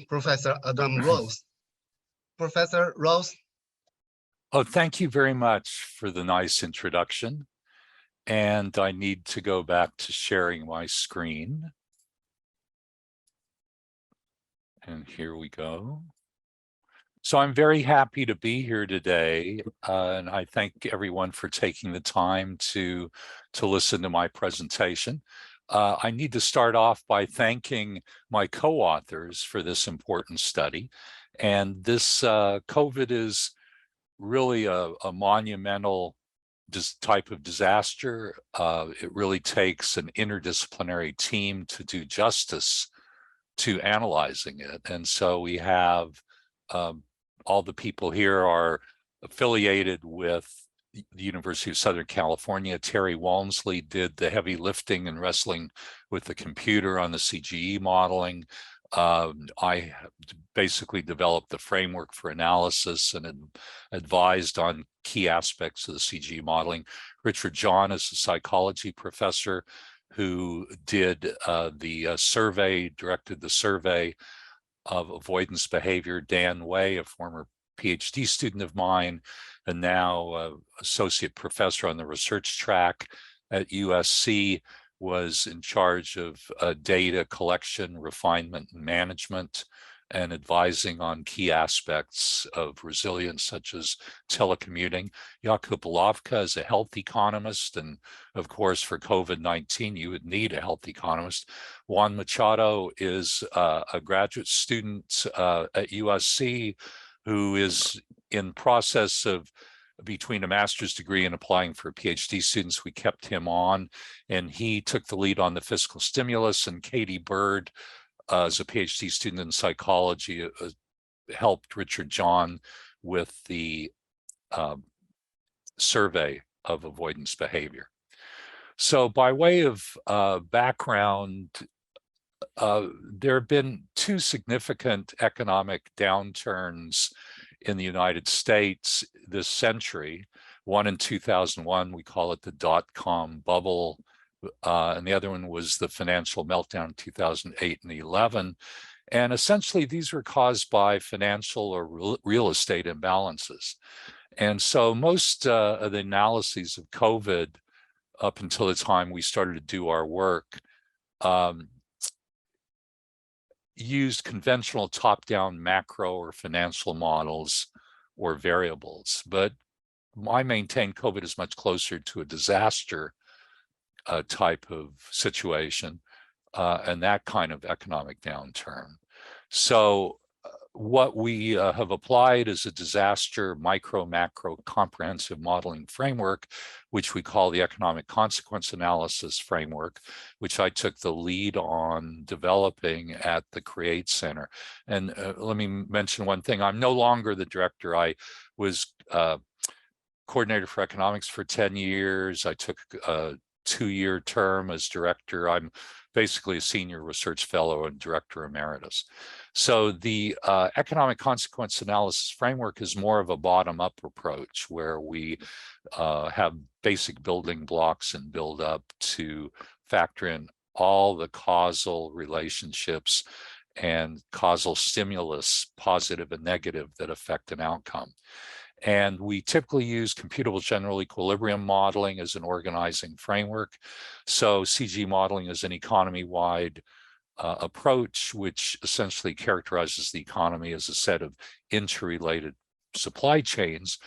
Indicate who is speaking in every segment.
Speaker 1: Professor Adam Rose. Professor Rose.
Speaker 2: Oh, thank you very much for the nice introduction. And I need to go back to sharing my screen. And here we go. So I'm very happy to be here today, and I thank everyone for taking the time to listen to my presentation. I need to start off by thanking my co-authors for this important study. And this COVID is really a monumental type of disaster. It really takes an interdisciplinary team to do justice to analyzing it. And so we have all the people here are affiliated with the University of Southern California. Terry Walmsley did the heavy lifting and wrestling with the computer on the CGE modeling. I basically developed the framework for analysis and advised on key aspects of the CGE modeling. Richard John is a psychology professor who did the survey, directed the survey of avoidance behavior. Dan Way, a former PhD student of mine, and now associate professor on the research track at USC, was in charge of data collection, refinement, and management, and advising on key aspects of resilience, such as telecommuting. Jakub Lovka is a health economist, and of course, for COVID-19, you would need a health economist. Juan Machado is a graduate student at USC who is in process of between a master's degree and applying for PhD students. We kept him on, and he took the lead on the fiscal stimulus. And Katie Bird, as a PhD student in psychology, helped Richard John with the survey of avoidance behavior. So by way of background, there have been two significant economic downturns in the United States this century. One in 2001, we call it the dot-com bubble, and the other one was the financial meltdown in 2008 and 11. And essentially, these were caused by financial or real estate imbalances. And so most of the analyses of COVID up until the time we started to do our work used conventional top-down macro or financial models or variables. But I maintain COVID is much closer to a disaster type of situation and that kind of economic downturn. So what we have applied is a disaster macro comprehensive modeling framework, which we call the economic consequence analysis framework, which I took the lead on developing at the CREATE Center. And let me mention one thing. I'm no longer the director. I was coordinator for economics for 10 years. I took a 2-year term as director. I'm basically a senior research fellow and director emeritus. So the economic consequence analysis framework is more of a bottom-up approach where we have basic building blocks and build up to factor in all the causal relationships and causal stimulus, positive and negative, that affect an outcome. And we typically use computable general equilibrium modeling as an organizing framework. So CG modeling is an economy-wide approach, which essentially characterizes the economy as a set of interrelated supply chains.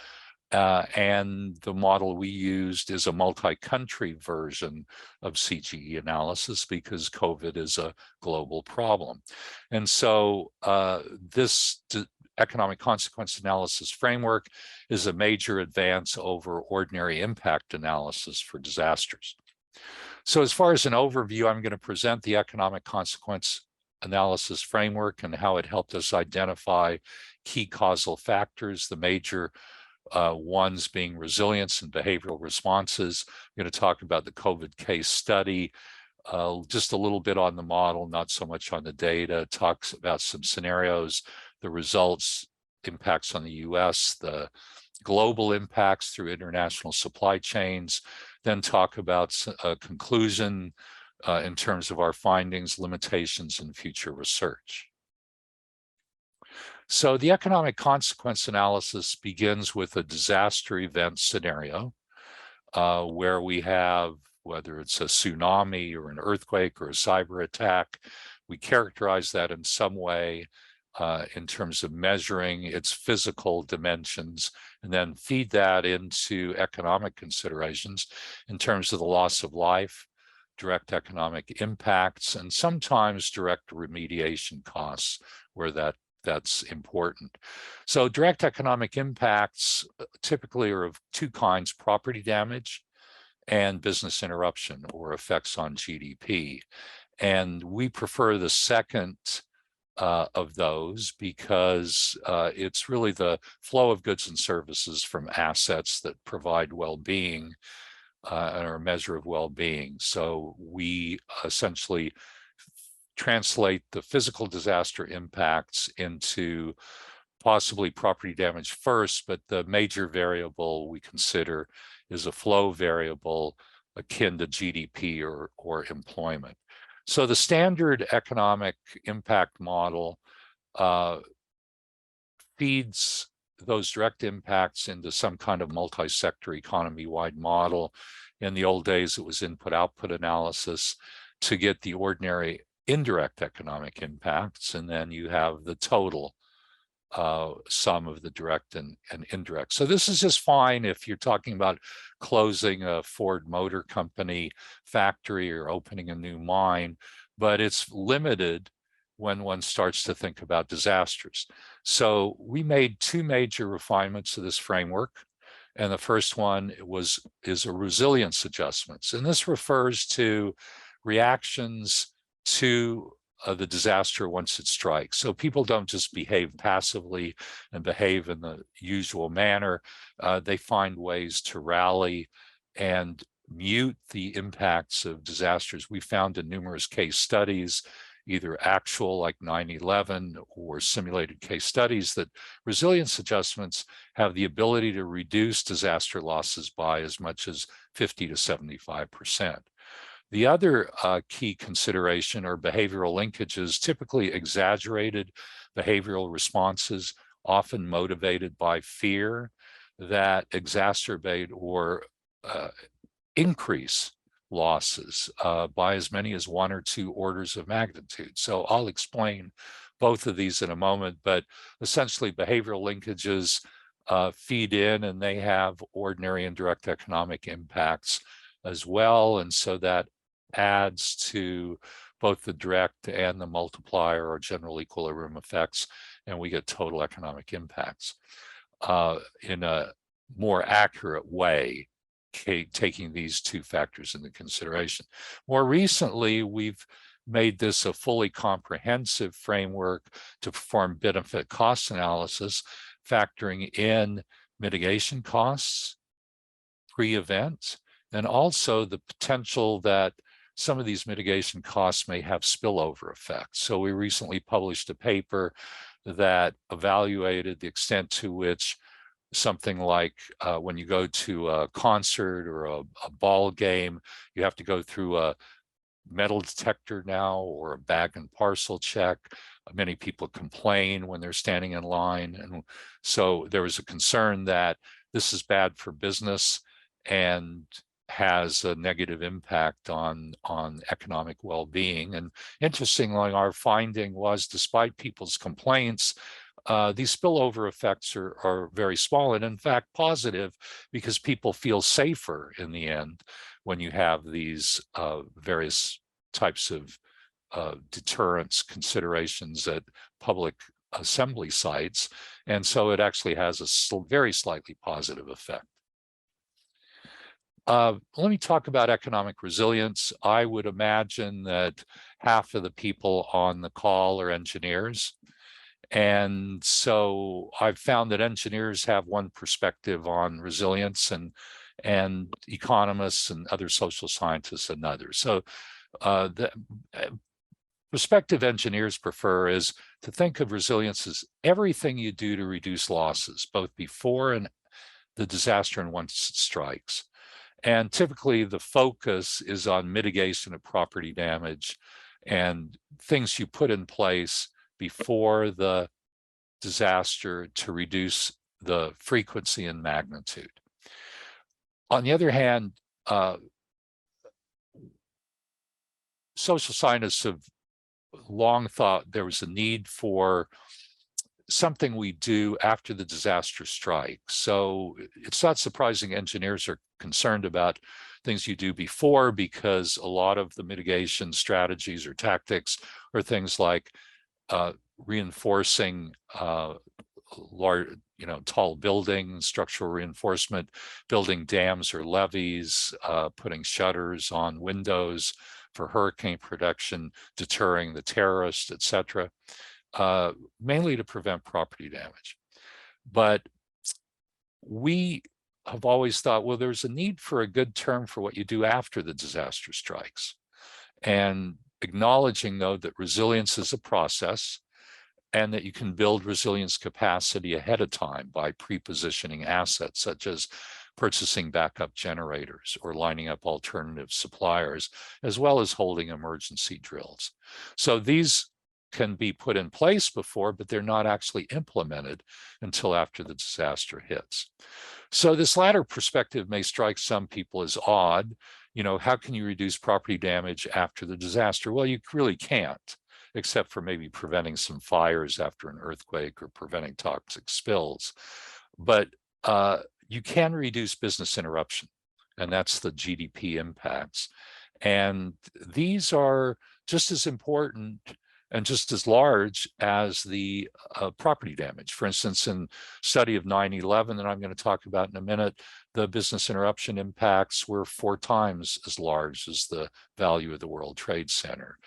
Speaker 2: And the model we used is a multi-country version of CGE analysis because COVID is a global problem. And so this economic consequence analysis framework is a major advance over ordinary impact analysis for disasters. So as far as an overview, I'm going to present the economic consequence analysis framework and how it helped us identify key causal factors, the major ones being resilience and behavioral responses. I'm going to talk about the COVID case study, just a little bit on the model, not so much on the data, talks about some scenarios, the results, impacts on the U.S., the global impacts through international supply chains, then talk about a conclusion in terms of our findings, limitations, and future research. So the economic consequence analysis begins with a disaster event scenario where we have, whether it's a tsunami or an earthquake or a cyber attack, we characterize that in some way in terms of measuring its physical dimensions, and then feed that into economic considerations in terms of the loss of life, direct economic impacts, and sometimes direct remediation costs where that's important. So direct economic impacts typically are of two kinds: property damage and business interruption or effects on GDP. And we prefer the second of those because it's really the flow of goods and services from assets that provide well-being and are a measure of well-being. So we essentially translate the physical disaster impacts into possibly property damage first, but the major variable we consider is a flow variable akin to GDP or employment. So the standard economic impact model feeds those direct impacts into some kind of multi-sector economy-wide model. In the old days, it was input-output analysis to get the ordinary indirect economic impacts, and then you have the total sum of the direct and indirect. So this is just fine if you're talking about closing a Ford Motor Company factory or opening a new mine, but it's limited when one starts to think about disasters. So we made two major refinements to this framework. And the first one is a resilience adjustments. And this refers to reactions to the disaster once it strikes. So people don't just behave passively and behave in the usual manner. They find ways to rally and mute the impacts of disasters. We found in numerous case studies, either actual like 9/11 or simulated case studies, that resilience adjustments have the ability to reduce disaster losses by as much as 50 to 75%. The other key consideration are behavioral linkages, typically exaggerated behavioral responses, often motivated by fear, that exacerbate or increase losses by as many as 1 or 2 orders of magnitude. So I'll explain both of these in a moment, but essentially behavioral linkages feed in, and they have ordinary and direct economic impacts as well. And so that adds to both the direct and the multiplier or general equilibrium effects, and we get total economic impacts in a more accurate way, taking these two factors into consideration. More recently, we've made this a fully comprehensive framework to perform benefit cost analysis, factoring in mitigation costs pre-event, and also the potential that some of these mitigation costs may have spillover effects. So we recently published a paper that evaluated the extent to which something like when you go to a concert or a ball game, you have to go through a metal detector now or a bag and parcel check. Many people complain when they're standing in line. And so there was a concern that this is bad for business and has a negative impact on economic well-being. And interestingly, our finding was, despite people's complaints, these spillover effects are very small, and in fact positive, because people feel safer in the end when you have these various types of deterrence considerations at public assembly sites. And so it actually has a very slightly positive effect. Let me talk about economic resilience. I would imagine that half of the people on the call are engineers. And so I've found that engineers have one perspective on resilience, and economists and other social scientists another. So the perspective engineers prefer is to think of resilience as everything you do to reduce losses, both before and the disaster and once it strikes. And typically the focus is on mitigation of property damage and things you put in place before the disaster to reduce the frequency and magnitude. On the other hand, social scientists have long thought there was a need for something we do after the disaster strikes. So it's not surprising engineers are concerned about things you do before, because a lot of the mitigation strategies or tactics are things like reinforcing large, tall buildings, structural reinforcement, building dams or levees, putting shutters on windows for hurricane protection, deterring the terrorists, etc., mainly to prevent property damage. But we have always thought, well, there's a need for a good term for what you do after the disaster strikes. And acknowledging, though, that resilience is a process, and that you can build resilience capacity ahead of time by pre-positioning assets, such as purchasing backup generators or lining up alternative suppliers, as well as holding emergency drills. So these can be put in place before, but they're not actually implemented until after the disaster hits. So this latter perspective may strike some people as odd. How can you reduce property damage after the disaster? Well, you really can't, except for maybe preventing some fires after an earthquake or preventing toxic spills. But you can reduce business interruption, and that's the GDP impacts. And these are just as important and just as large as the property damage. For instance, in study of 9/11 that I'm going to talk about in a minute, the business interruption impacts were 4 times as large as the value of the World Trade Center.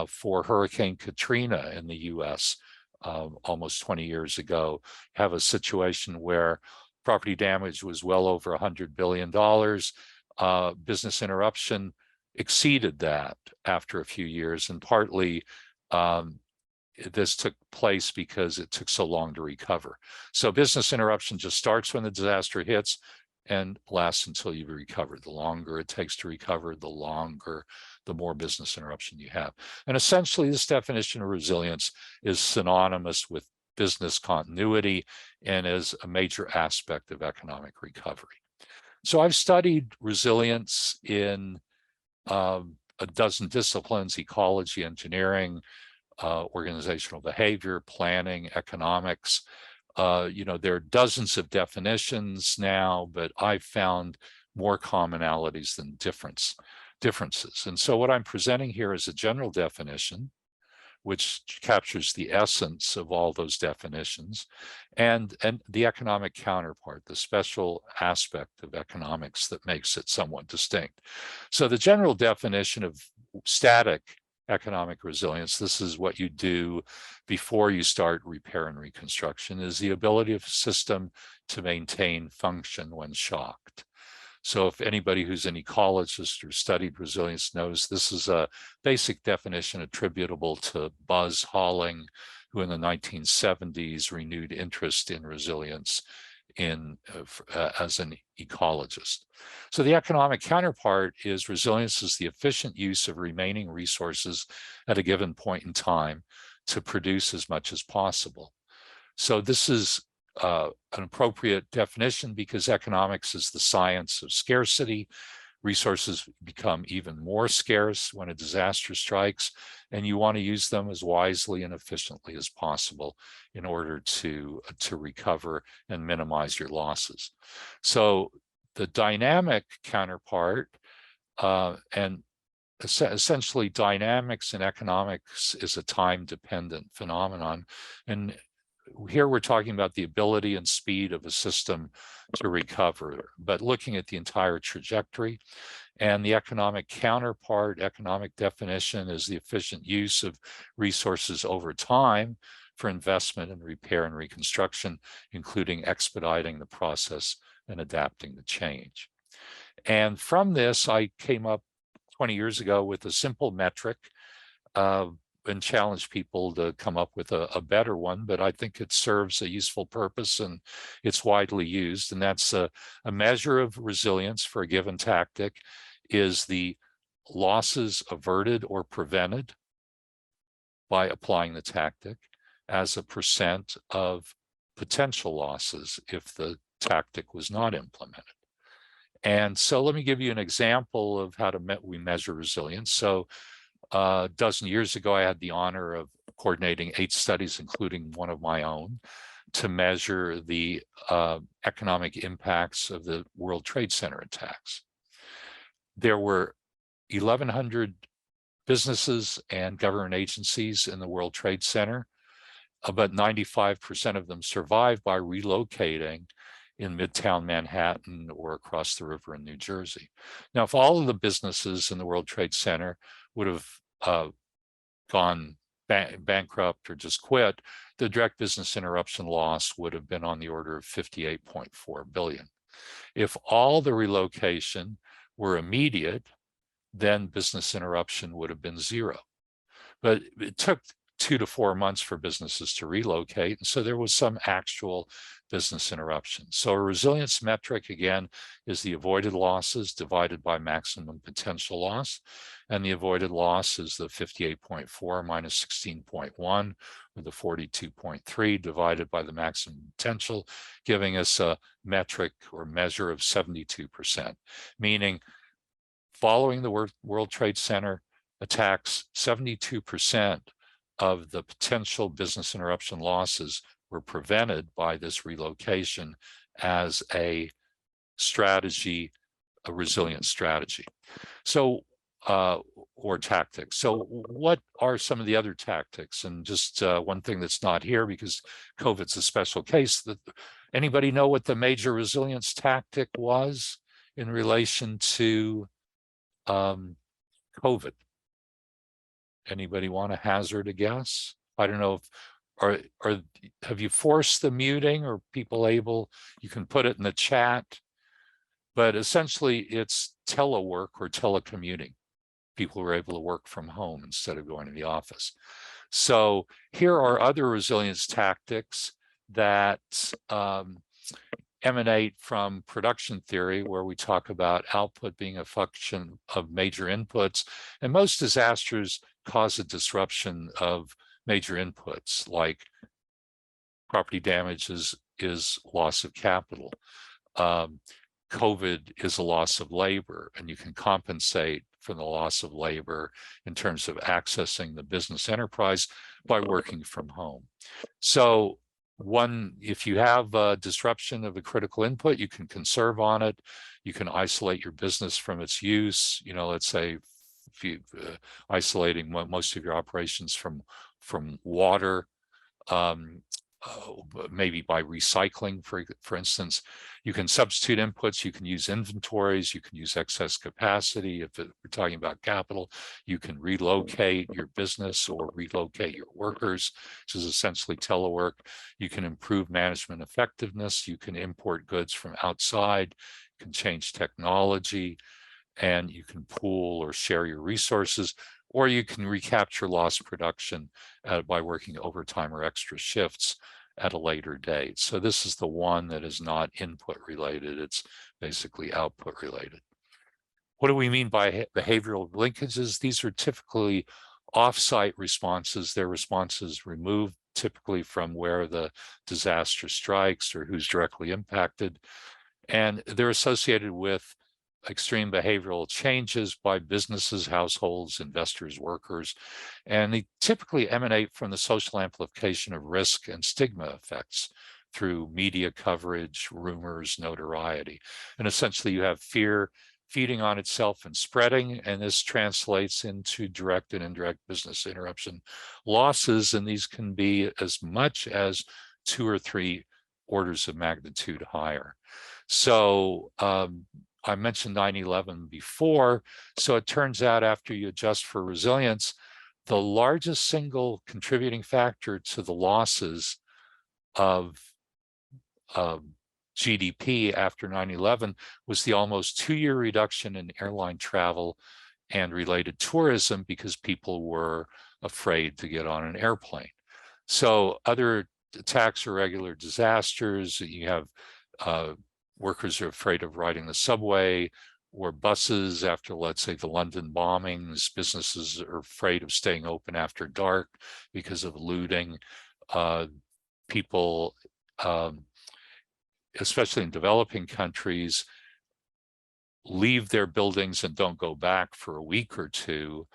Speaker 2: For Hurricane Katrina in the U.S. Almost 20 years ago, have a situation where property damage was well over $100 billion. Business interruption exceeded that after a few years, and partly this took place because it took so long to recover. So business interruption just starts when the disaster hits and lasts until you recover. The longer it takes to recover, the more business interruption you have. And essentially, this definition of resilience is synonymous with business continuity and is a major aspect of economic recovery. So I've studied resilience in a dozen disciplines: ecology, engineering, organizational behavior, planning, economics. There are dozens of definitions now, but I've found more commonalities than differences. And so what I'm presenting here is a general definition, which captures the essence of all those definitions, and the economic counterpart, the special aspect of economics that makes it somewhat distinct. So the general definition of static economic resilience, this is what you do before you start repair and reconstruction, is the ability of a system to maintain function when shocked. So if anybody who's an ecologist or studied resilience knows, this is a basic definition attributable to Buzz Halling, who in the 1970s renewed interest in resilience as an ecologist. So the economic counterpart is resilience is the efficient use of remaining resources at a given point in time to produce as much as possible. So this is an appropriate definition because economics is the science of scarcity. Resources become even more scarce when a disaster strikes, and you want to use them as wisely and efficiently as possible in order to recover and minimize your losses. So the dynamic counterpart, and essentially dynamics in economics is a time-dependent phenomenon. And here we're talking about the ability and speed of a system to recover, but looking at the entire trajectory. And the economic counterpart, economic definition, is the efficient use of resources over time for investment in repair and reconstruction, including expediting the process and adapting to change. And from this, I came up 20 years ago with a simple metric and challenge people to come up with a better one, but I think it serves a useful purpose and it's widely used. And that's a measure of resilience for a given tactic is the losses averted or prevented by applying the tactic as a percent of potential losses if the tactic was not implemented. And so let me give you an example of how we measure resilience. So a dozen years ago, I had the honor of coordinating 8 studies, including one of my own, to measure the economic impacts of the World Trade Center attacks. There were 1,100 businesses and government agencies in the World Trade Center. About 95% of them survived by relocating in Midtown Manhattan or across the river in New Jersey. Now, if all of the businesses in the World Trade Center would have gone bankrupt or just quit, the direct business interruption loss would have been on the order of 58.4 billion. If all the relocation were immediate, then business interruption would have been 0. But it took 2 to 4 months for businesses to relocate. And so there was some actual business interruption. So a resilience metric, again, is the avoided losses divided by maximum potential loss. And the avoided loss is the 58.4 minus 16.1, or the 42.3 divided by the maximum potential, giving us a metric or measure of 72%, meaning following the World Trade Center attacks, 72% of the potential business interruption losses were prevented by this relocation as a strategy, a resilient strategy. So, or tactics. So what are some of the other tactics? And just one thing that's not here because COVID's a special case. Anybody know what the major resilience tactic was in relation to COVID? Anybody want to hazard a guess? I don't know if, have you forced the muting, or people able, you can put it in the chat, but essentially it's telework or telecommuting. People were able to work from home instead of going to the office. So here are other resilience tactics that emanate from production theory, where we talk about output being a function of major inputs. And most disasters cause a disruption of major inputs, like property damage is loss of capital. COVID is a loss of labor, and you can compensate for the loss of labor in terms of accessing the business enterprise by working from home. So if you have a disruption of a critical input, you can conserve on it. You can isolate your business from its use. Let's say if you isolating most of your operations from water, maybe by recycling, for instance. You can substitute inputs, you can use inventories, you can use excess capacity. If we're talking about capital, you can relocate your business or relocate your workers, which is essentially telework. You can improve management effectiveness, you can import goods from outside, you can change technology, and you can pool or share your resources, or you can recapture lost production by working overtime or extra shifts at a later date. So this is the one that is not input related, it's basically output related. What do we mean by behavioral linkages? These are typically off-site responses. They're responses removed typically from where the disaster strikes or who's directly impacted. And they're associated with extreme behavioral changes by businesses, households, investors, workers, and they typically emanate from the social amplification of risk and stigma effects through media coverage, rumors, notoriety. And essentially you have fear feeding on itself and spreading, and this translates into direct and indirect business interruption losses, and these can be as much as 2 or 3 orders of magnitude higher. So I mentioned 9/11 before, so it turns out after you adjust for resilience, the largest single contributing factor to the losses of GDP after 9/11 was the almost 2-year reduction in airline travel and related tourism because people were afraid to get on an airplane. So other attacks or regular disasters, you have workers are afraid of riding the subway or buses after, let's say, the London bombings. Businesses are afraid of staying open after dark because of looting. people, especially in developing countries, leave their buildings and don't go back for a week or two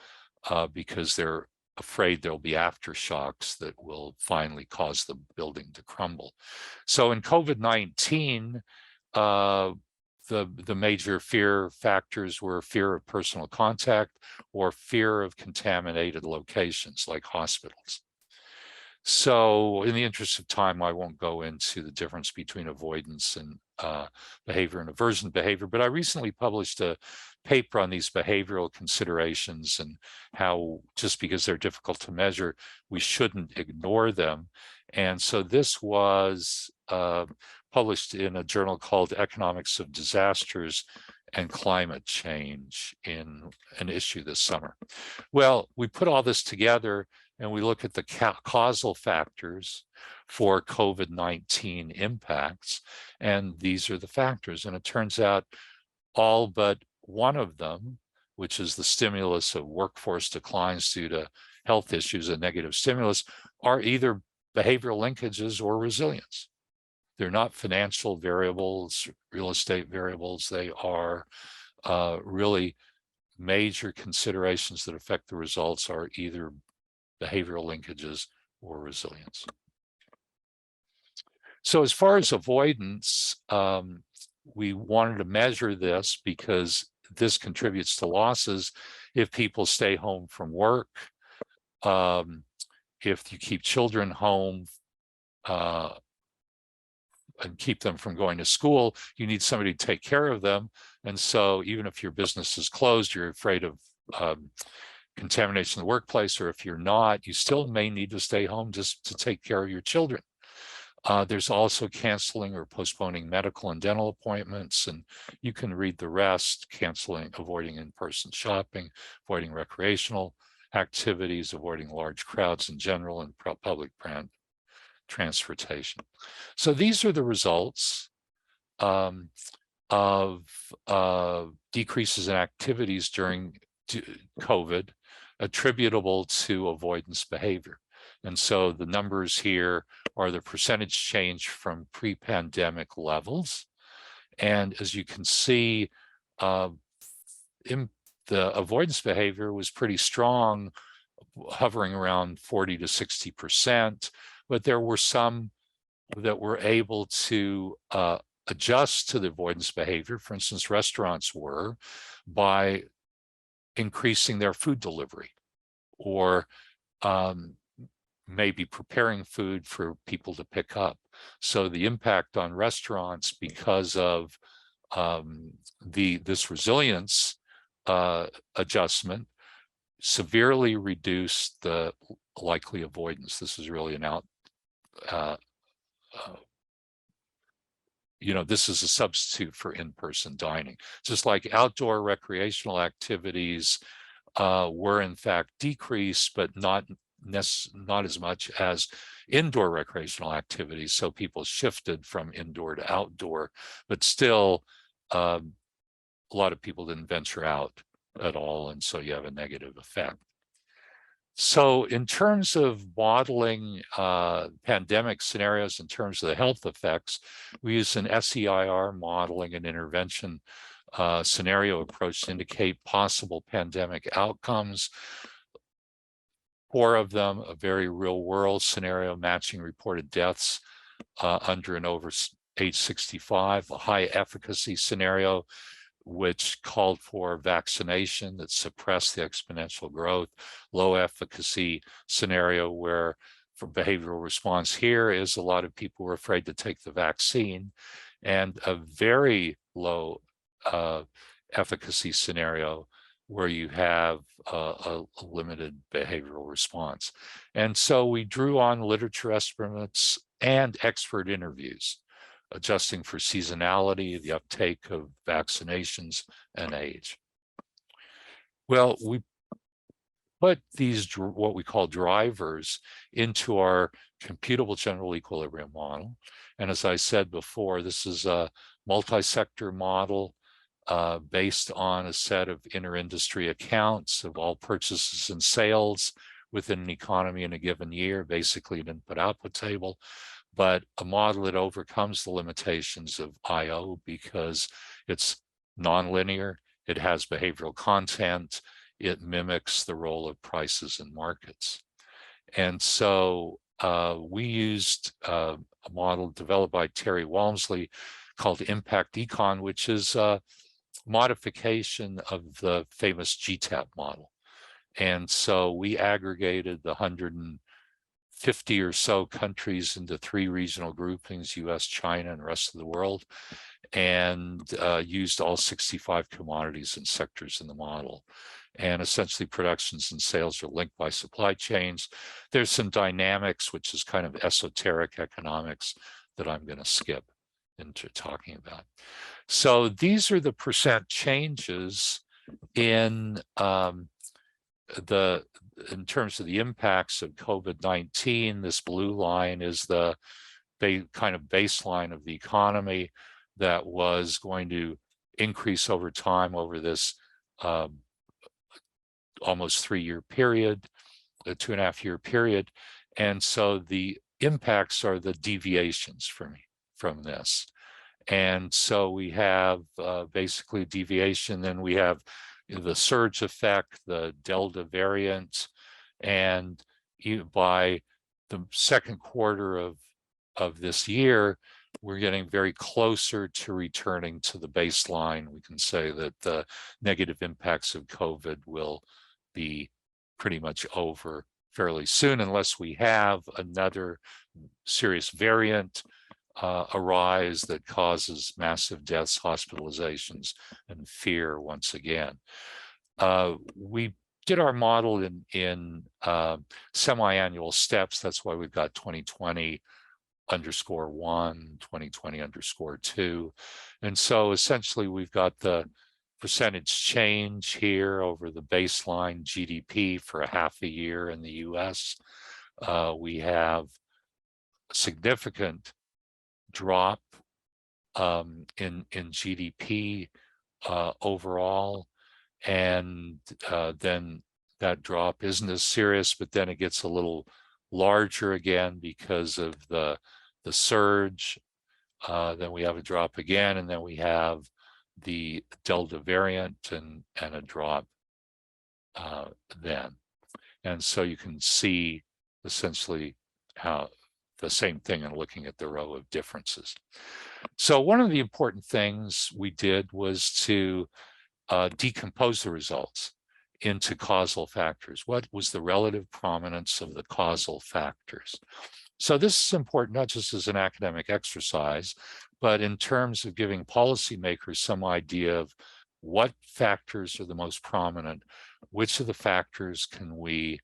Speaker 2: because they're afraid there'll be aftershocks that will finally cause the building to crumble. So in COVID-19, the major fear factors were fear of personal contact or fear of contaminated locations like hospitals. So in the interest of time, I won't go into the difference between avoidance and behavior and aversion behavior, but I recently published a paper on these behavioral considerations and how just because they're difficult to measure, we shouldn't ignore them. And so this was published in a journal called Economics of Disasters and Climate Change in an issue this summer. Well, we put all this together and we look at the causal factors for COVID-19 impacts, and these are the factors. And it turns out all but one of them, which is the stimulus of workforce declines due to health issues and negative stimulus, are either behavioral linkages or resilience. They're not financial variables, real estate variables. They are really major considerations that affect the results are either behavioral linkages or resilience. So as far as avoidance, we wanted to measure this because this contributes to losses if people stay home from work, if you keep children home and keep them from going to school, you need somebody to take care of them. And so even if your business is closed, you're afraid of contamination in the workplace, or if you're not, you still may need to stay home just to take care of your children. There's also canceling or postponing medical and dental appointments, and you can read the rest: canceling, avoiding in-person shopping, avoiding recreational activities, avoiding large crowds in general, and public transportation. So these are the results of decreases in activities during COVID attributable to avoidance behavior. And so the numbers here are the percentage change from pre-pandemic levels. And as you can see, the avoidance behavior was pretty strong, hovering around 40 to 60%, but there were some that were able to adjust to the avoidance behavior. For instance, restaurants were, by increasing their food delivery or maybe preparing food for people to pick up. So the impact on restaurants because of this resilience adjustment severely reduced the likely avoidance. This is really an this is a substitute for in-person dining. Just like outdoor recreational activities were in fact decreased, but not as much as indoor recreational activities. So people shifted from indoor to outdoor, but still a lot of people didn't venture out at all. And so you have a negative effect. So in terms of modeling pandemic scenarios in terms of the health effects, we use an SEIR modeling and intervention scenario approach to indicate possible pandemic outcomes. 4 of them, a very real world scenario matching reported deaths under and over age 65, a high efficacy scenario which called for vaccination that suppressed the exponential growth, low efficacy scenario where for behavioral response here is a lot of people were afraid to take the vaccine, and a very low efficacy scenario where you have a limited behavioral response. And so we drew on literature estimates and expert interviews, adjusting for seasonality, the uptake of vaccinations, and age. Well, we put these, what we call drivers, into our computable general equilibrium model. And as I said before, this is a multi-sector model based on a set of inter-industry accounts of all purchases and sales, within an economy in a given year, basically an input-output table, but a model that overcomes the limitations of I/O because it's nonlinear, it has behavioral content, it mimics the role of prices in markets. And so we used a model developed by Terry Walmsley called Impact Econ, which is a modification of the famous GTAP model. And so we aggregated the 150 or so countries into 3 regional groupings, US, China, and the rest of the world, and used all 65 commodities and sectors in the model. And essentially productions and sales are linked by supply chains. There's some dynamics, which is kind of esoteric economics that I'm going to skip into talking about. So these are the percent changes in in terms of the impacts of COVID-19. This blue line is the kind of baseline of the economy that was going to increase over time over this almost 3-year period, a 2.5-year period. And so the impacts are the deviations from this. And so we have basically deviation, then we have the surge effect, the Delta variant, and by the second quarter of this year, we're getting very closer to returning to the baseline. We can say that the negative impacts of COVID will be pretty much over fairly soon, unless we have another serious variant arise that causes massive deaths, hospitalizations, and fear once again. We did our model in semi-annual steps. That's why we've got 2020 _1, 2020 _2. And so essentially we've got the percentage change here over the baseline GDP for a half a year in the US. We have a significant drop in GDP overall, and then that drop isn't as serious, but then it gets a little larger again because of the surge. Then we have a drop again, and then we have the Delta variant and a drop then. And so you can see essentially how the same thing in looking at the row of differences. So one of the important things we did was to decompose the results into causal factors. What was the relative prominence of the causal factors? So this is important not just as an academic exercise, but in terms of giving policymakers some idea of what factors are the most prominent, which of the factors can we,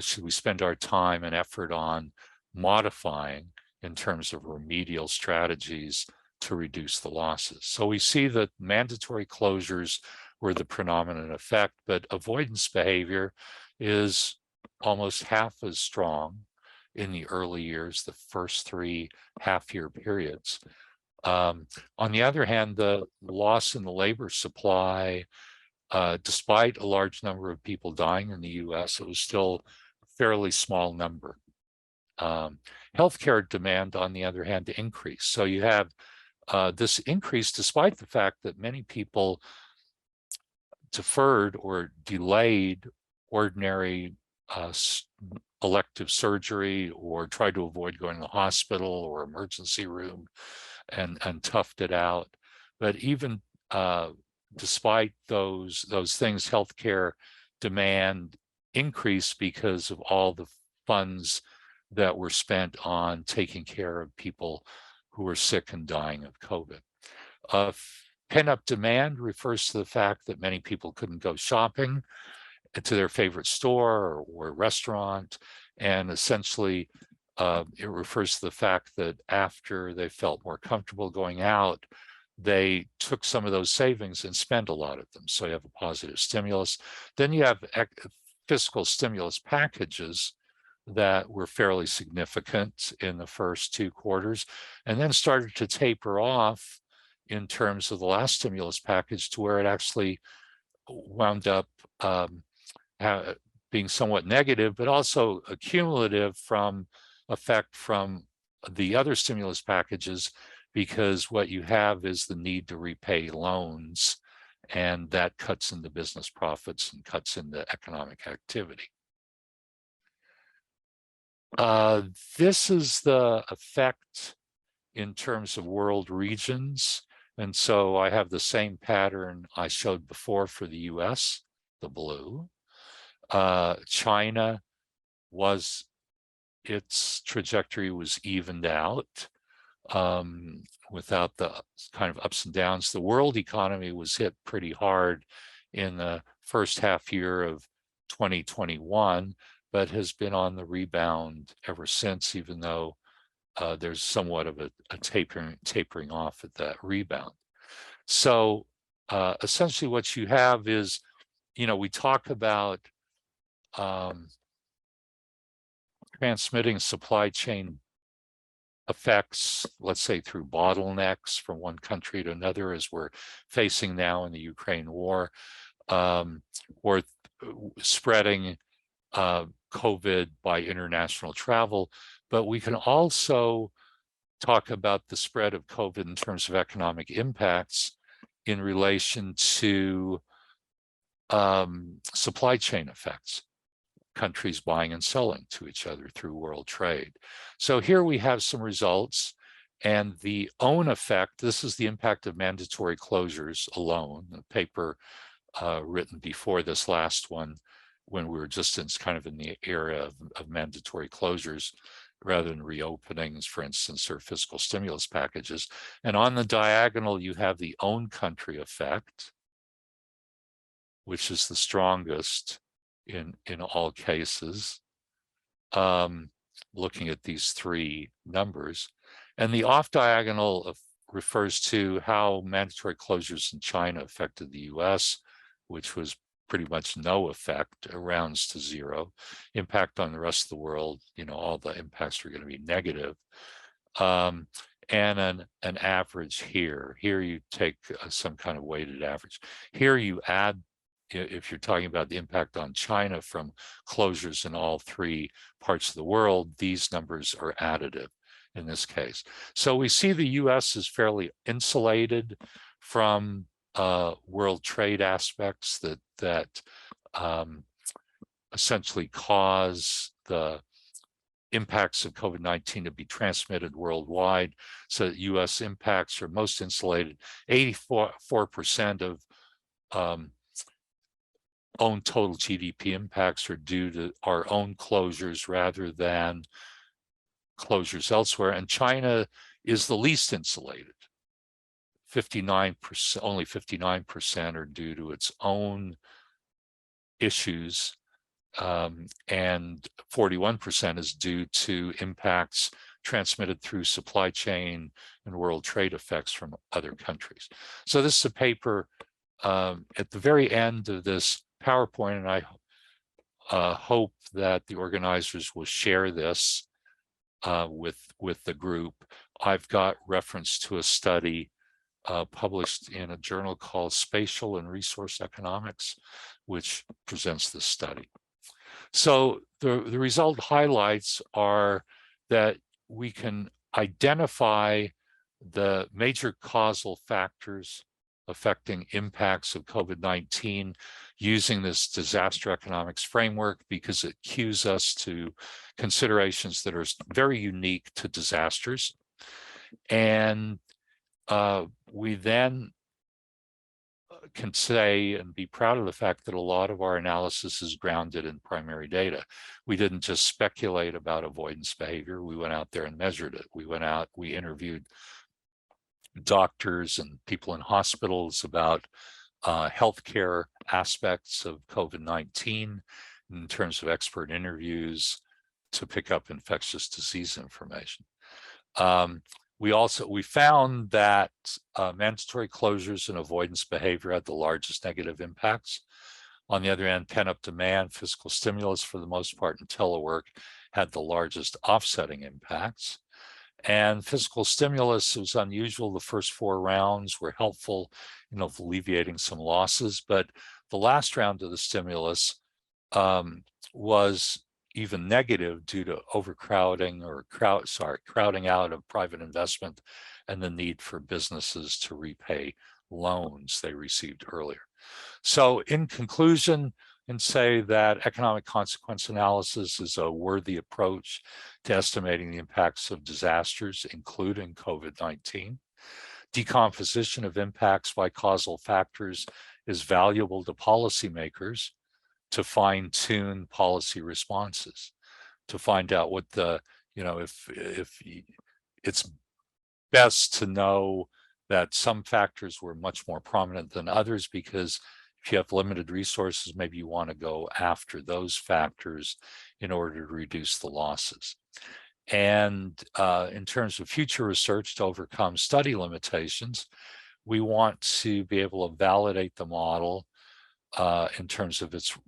Speaker 2: should we spend our time and effort on modifying in terms of remedial strategies to reduce the losses. So we see that mandatory closures were the predominant effect, but avoidance behavior is almost half as strong in the early years, the first 3 half-year periods. On the other hand, the loss in the labor supply, despite a large number of people dying in the US, it was still a fairly small number. Healthcare demand, on the other hand, increased. So you have this increase despite the fact that many people deferred or delayed ordinary elective surgery or tried to avoid going to the hospital or emergency room and toughed it out. But even despite those things, healthcare demand increased because of all the funds that were spent on taking care of people who were sick and dying of COVID. Pent-up demand refers to the fact that many people couldn't go shopping to their favorite store or restaurant, and essentially it refers to the fact that after they felt more comfortable going out, they took some of those savings and spent a lot of them. So you have a positive stimulus. Then you have fiscal stimulus packages that were fairly significant in the first 2 quarters, and then started to taper off in terms of the last stimulus package to where it actually wound up being somewhat negative, but also a cumulative effect from the other stimulus packages, because what you have is the need to repay loans, and that cuts into business profits and cuts into economic activity. This is the effect in terms of world regions. And so I have the same pattern I showed before for the US, the blue. China its trajectory was evened out without the kind of ups and downs. The world economy was hit pretty hard in the first half year of 2021, but has been on the rebound ever since, even though there's somewhat of a tapering off at that rebound. So essentially what you have is, we talk about transmitting supply chain effects, let's say through bottlenecks from one country to another, as we're facing now in the Ukraine war, or spreading COVID by international travel. But we can also talk about the spread of COVID in terms of economic impacts in relation to supply chain effects, countries buying and selling to each other through world trade. So here we have some results, and the own effect, this is the impact of mandatory closures alone, the paper written before this last one, when we were just kind of in the era of mandatory closures rather than reopenings, for instance, or fiscal stimulus packages. And on the diagonal, you have the own country effect, which is the strongest in all cases, looking at these three numbers. And the off diagonal refers to how mandatory closures in China affected the US, which was pretty much no effect, rounds to zero. Impact on the rest of the world, all the impacts are going to be negative. And an average here. Here you take some kind of weighted average. Here you add, if you're talking about the impact on China from closures in all three parts of the world, these numbers are additive in this case. So we see the US is fairly insulated from world trade aspects that essentially cause the impacts of COVID-19 to be transmitted worldwide. So US impacts are most insulated. 84% of own total GDP impacts are due to our own closures rather than closures elsewhere. And China is the least insulated. 59%, only 59% are due to its own issues, and 41% is due to impacts transmitted through supply chain and world trade effects from other countries. So this is a paper at the very end of this PowerPoint, and I hope that the organizers will share this with the group. I've got reference to a study published in a journal called Spatial and Resource Economics, which presents this study. So the result highlights are that we can identify the major causal factors affecting impacts of COVID-19 using this disaster economics framework, because it cues us to considerations that are very unique to disasters. And we then can say and be proud of the fact that a lot of our analysis is grounded in primary data. We didn't just speculate about avoidance behavior. We went out there and measured it. We interviewed doctors and people in hospitals about healthcare aspects of COVID-19 in terms of expert interviews to pick up infectious disease information. We found that mandatory closures and avoidance behavior had the largest negative impacts. On the other hand, pent-up demand, fiscal stimulus for the most part, and telework had the largest offsetting impacts. And fiscal stimulus was unusual. The first 4 rounds were helpful in alleviating some losses, but the last round of the stimulus was even negative due to overcrowding or crowding out of private investment and the need for businesses to repay loans they received earlier. So in conclusion, and say that economic consequence analysis is a worthy approach to estimating the impacts of disasters, including COVID-19. Decomposition of impacts by causal factors is valuable to policymakers to fine-tune policy responses, to find out what the, if it's best to know that some factors were much more prominent than others, because if you have limited resources, maybe you want to go after those factors in order to reduce the losses. And in terms of future research to overcome study limitations, we want to be able to validate the model in terms of its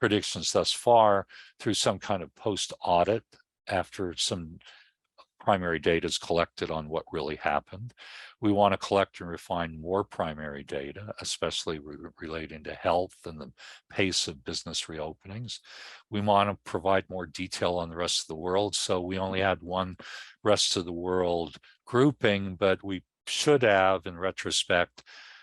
Speaker 2: predictions thus far through some kind of post-audit after some primary data is collected on what really happened. We want to collect and refine more primary data, especially relating to health and the pace of business reopenings. We want to provide more detail on the rest of the world. So we only had one rest of the world grouping, but we should have, in retrospect,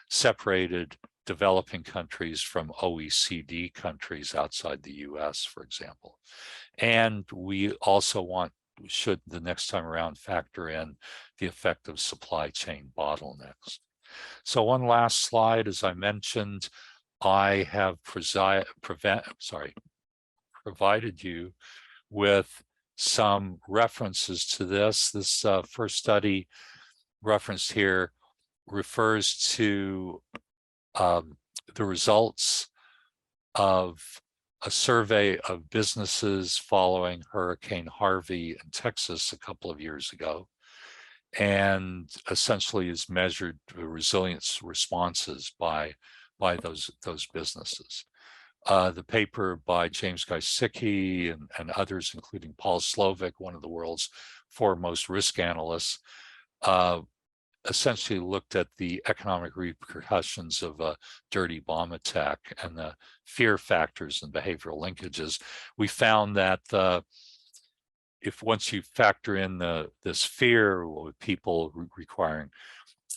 Speaker 2: separated developing countries from OECD countries outside the US, for example. And we also should the next time around factor in the effect of supply chain bottlenecks. So one last slide, as I mentioned, I have provided you with some references to this. This first study referenced here refers to the results of a survey of businesses following Hurricane Harvey in Texas a couple of years ago, and essentially has measured the resilience responses by those businesses. The paper by James Gajsicki and others, including Paul Slovic, one of the world's foremost risk analysts, essentially looked at the economic repercussions of a dirty bomb attack and the fear factors and behavioral linkages. We found that if once you factor in this fear with people requiring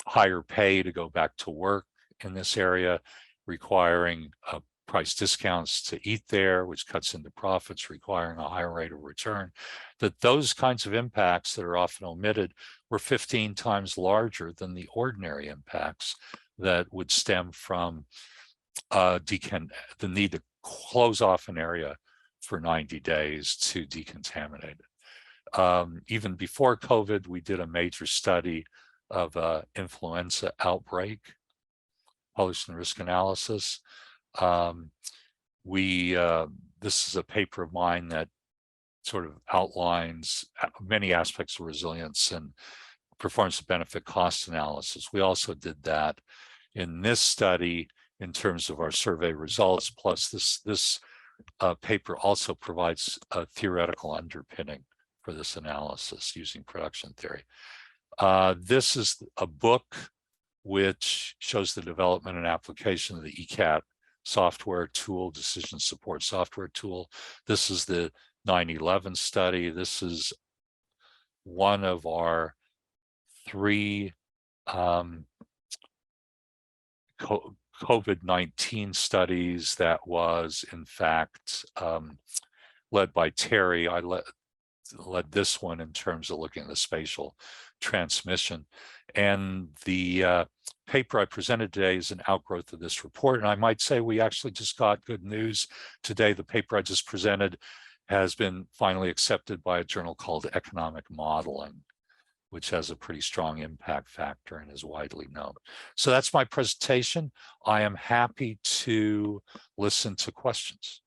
Speaker 2: higher pay to go back to work in this area, requiring price discounts to eat there, which cuts into profits, requiring a higher rate of return, that those kinds of impacts that are often omitted were 15 times larger than the ordinary impacts that would stem from the need to close off an area for 90 days to decontaminate it. Even before COVID, we did a major study of influenza outbreak, published in Risk Analysis. This is a paper of mine that sort of outlines many aspects of resilience and performance benefit cost analysis. We also did that in this study in terms of our survey results, plus this paper also provides a theoretical underpinning for this analysis using production theory. This is a book which shows the development and application of the ECAT software tool, decision support software tool. This is the 9/11 study. This is one of our 3 COVID-19 studies that was, in fact, led by Terry. I led this one in terms of looking at the spatial transmission. And the paper I presented today is an outgrowth of this report. And I might say we actually just got good news today. The paper I just presented has been finally accepted by a journal called Economic Modeling, which has a pretty strong impact factor and is widely known. So that's my presentation. I am happy to listen to questions.